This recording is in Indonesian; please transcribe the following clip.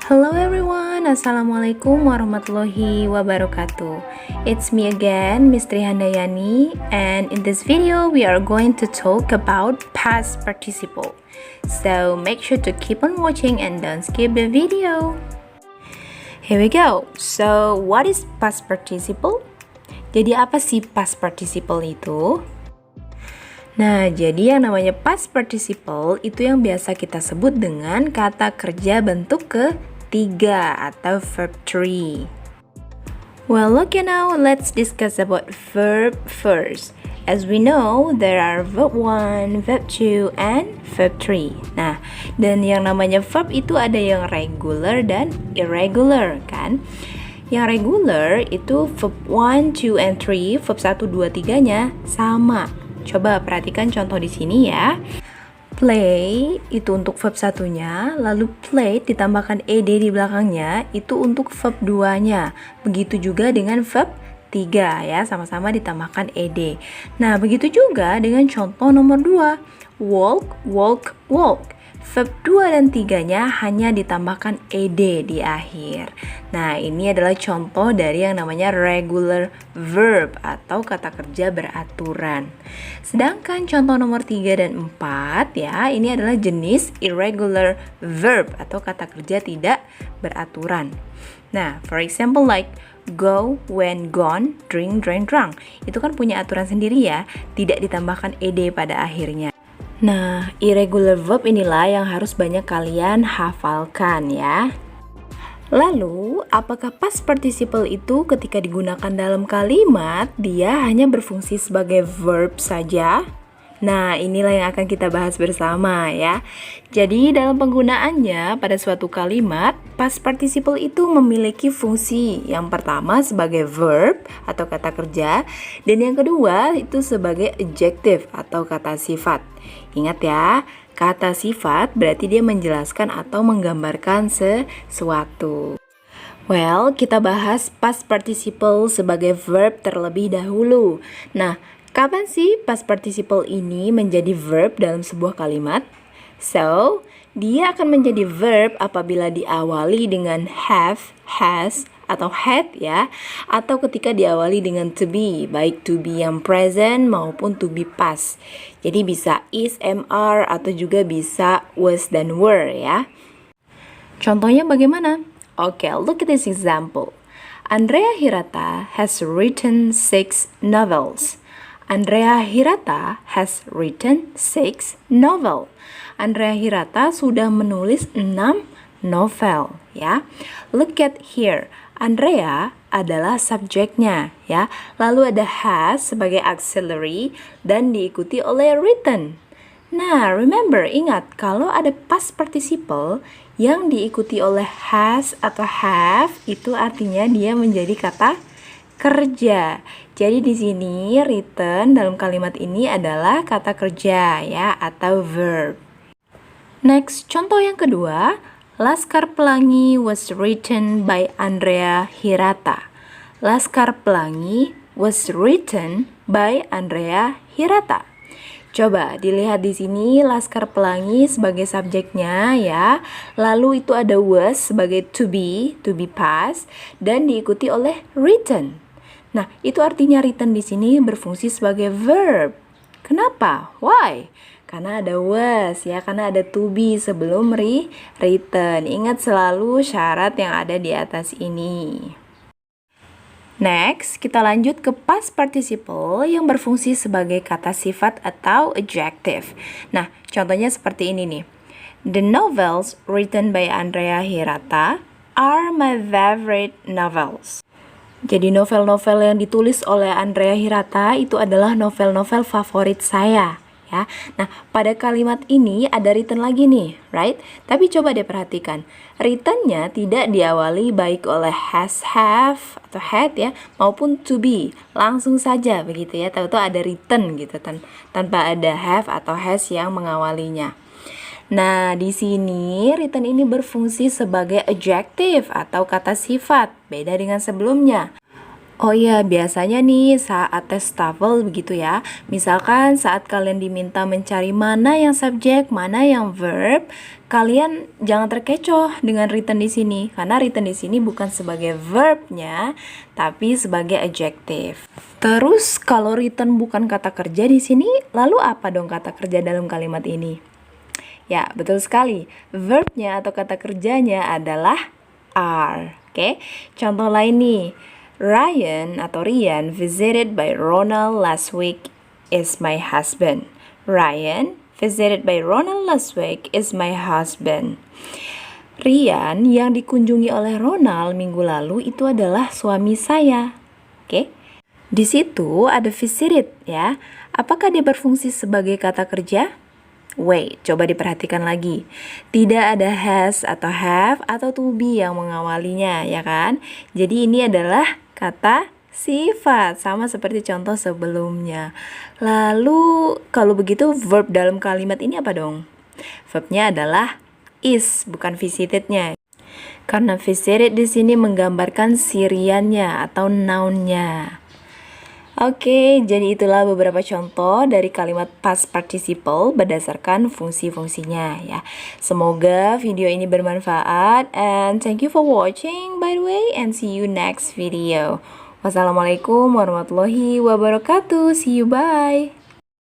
Hello everyone, Assalamualaikum warahmatullahi wabarakatuh. It's me again, Mistri Handayani, and in this video we are going to talk about past participle. So make sure to keep on watching and don't skip the video. Here we go. So what is past participle? Jadi apa sih past participle itu? Nah, jadi yang namanya past participle itu yang biasa kita sebut dengan kata kerja bentuk ketiga atau verb 3. Well, okay, now let's discuss about verb first. As we know, there are verb 1, verb 2, and verb 3. Nah, dan yang namanya verb itu ada yang regular dan irregular, kan? Yang regular itu verb 1, 2, and 3, verb 1, 2, 3-nya sama. Coba perhatikan contoh di sini ya. Play itu untuk verb 1-nya, lalu played ditambahkan ed di belakangnya itu untuk verb 2-nya. Begitu juga dengan verb 3 ya, sama-sama ditambahkan ed. Nah, begitu juga dengan contoh nomor 2. Walk, walk, walk. Verb 2 dan 3-nya hanya ditambahkan ed di akhir. Nah, ini adalah contoh dari yang namanya regular verb atau kata kerja beraturan. Sedangkan contoh nomor 3 dan 4 ya, ini adalah jenis irregular verb atau kata kerja tidak beraturan. Nah, for example like go, when, gone, drink, drank, drunk. Itu kan punya aturan sendiri ya, tidak ditambahkan ed pada akhirnya. Nah, irregular verb inilah yang harus banyak kalian hafalkan ya. Lalu, apakah past participle itu ketika digunakan dalam kalimat, dia hanya berfungsi sebagai verb saja? Nah, inilah yang akan kita bahas bersama ya. Jadi, dalam penggunaannya pada suatu kalimat, past participle itu memiliki fungsi. Yang pertama sebagai verb atau kata kerja, dan yang kedua itu sebagai adjective atau kata sifat. Ingat ya, kata sifat berarti dia menjelaskan atau menggambarkan sesuatu. Well, kita bahas past participle sebagai verb terlebih dahulu. Nah, kapan sih past participle ini menjadi verb dalam sebuah kalimat? So, dia akan menjadi verb apabila diawali dengan have, has, atau had ya, atau ketika diawali dengan to be, baik to be yang present maupun to be past. Jadi bisa is, am, are, atau juga bisa was dan were ya. Contohnya bagaimana? Okay, look at this example. Andrea Hirata has written 6 novels. Andrea Hirata has written 6 novel. Andrea Hirata sudah menulis 6 novel ya. Look at here. Andrea adalah subjeknya ya. Lalu ada has sebagai auxiliary dan diikuti oleh written. Nah, remember, ingat kalau ada past participle yang diikuti oleh has atau have, itu artinya dia menjadi kata kerja. Jadi di sini written dalam kalimat ini adalah kata kerja ya atau verb. Next, contoh yang kedua, Laskar Pelangi was written by Andrea Hirata. Laskar Pelangi was written by Andrea Hirata. Coba dilihat di sini Laskar Pelangi sebagai subjeknya ya. Lalu itu ada was sebagai to be past dan diikuti oleh written. Nah, itu artinya written di sini berfungsi sebagai verb. Kenapa? Why? Karena ada was ya, karena ada to be sebelum written. Ingat selalu syarat yang ada di atas ini. Next, kita lanjut ke past participle yang berfungsi sebagai kata sifat atau adjective. Nah, contohnya seperti ini nih. The novels written by Andrea Hirata are my favorite novels. Jadi novel-novel yang ditulis oleh Andrea Hirata itu adalah novel-novel favorit saya. Ya. Nah, pada kalimat ini ada written lagi nih, right? Tapi coba deh perhatikan, written-nya tidak diawali baik oleh has, have, atau had ya, maupun to be. Langsung saja begitu ya, tahu-tahu ada written gitu, tanpa ada have atau has yang mengawalinya. Nah, di sini written ini berfungsi sebagai adjective atau kata sifat, beda dengan sebelumnya. Oh iya, biasanya nih saat tes TOEFL begitu ya. Misalkan saat kalian diminta mencari mana yang subjek, mana yang verb, kalian jangan terkecoh dengan written di sini karena written di sini bukan sebagai verbnya, tapi sebagai adjective. Terus kalau written bukan kata kerja di sini, lalu apa dong kata kerja dalam kalimat ini? Ya, betul sekali. Verbnya atau kata kerjanya adalah are. Oke, contoh lain nih. Ryan atau Ryan visited by Ronald last week is my husband. Ryan visited by Ronald last week is my husband. Ryan yang dikunjungi oleh Ronald minggu lalu itu adalah suami saya. Oke. Di situ ada visited ya. Apakah dia berfungsi sebagai kata kerja? Wait, coba diperhatikan lagi. Tidak ada has atau have atau to be yang mengawalinya, ya kan? Jadi ini adalah kata sifat, sama seperti contoh sebelumnya. Lalu, kalau begitu verb dalam kalimat ini apa dong? Verbnya adalah is, bukan visitednya. Karena visited di sini menggambarkan siriannya atau noun-nya. Oke, jadi itulah beberapa contoh dari kalimat past participle berdasarkan fungsi-fungsinya ya. Semoga video ini bermanfaat and thank you for watching by the way and see you next video. Wassalamualaikum warahmatullahi wabarakatuh. See you, bye.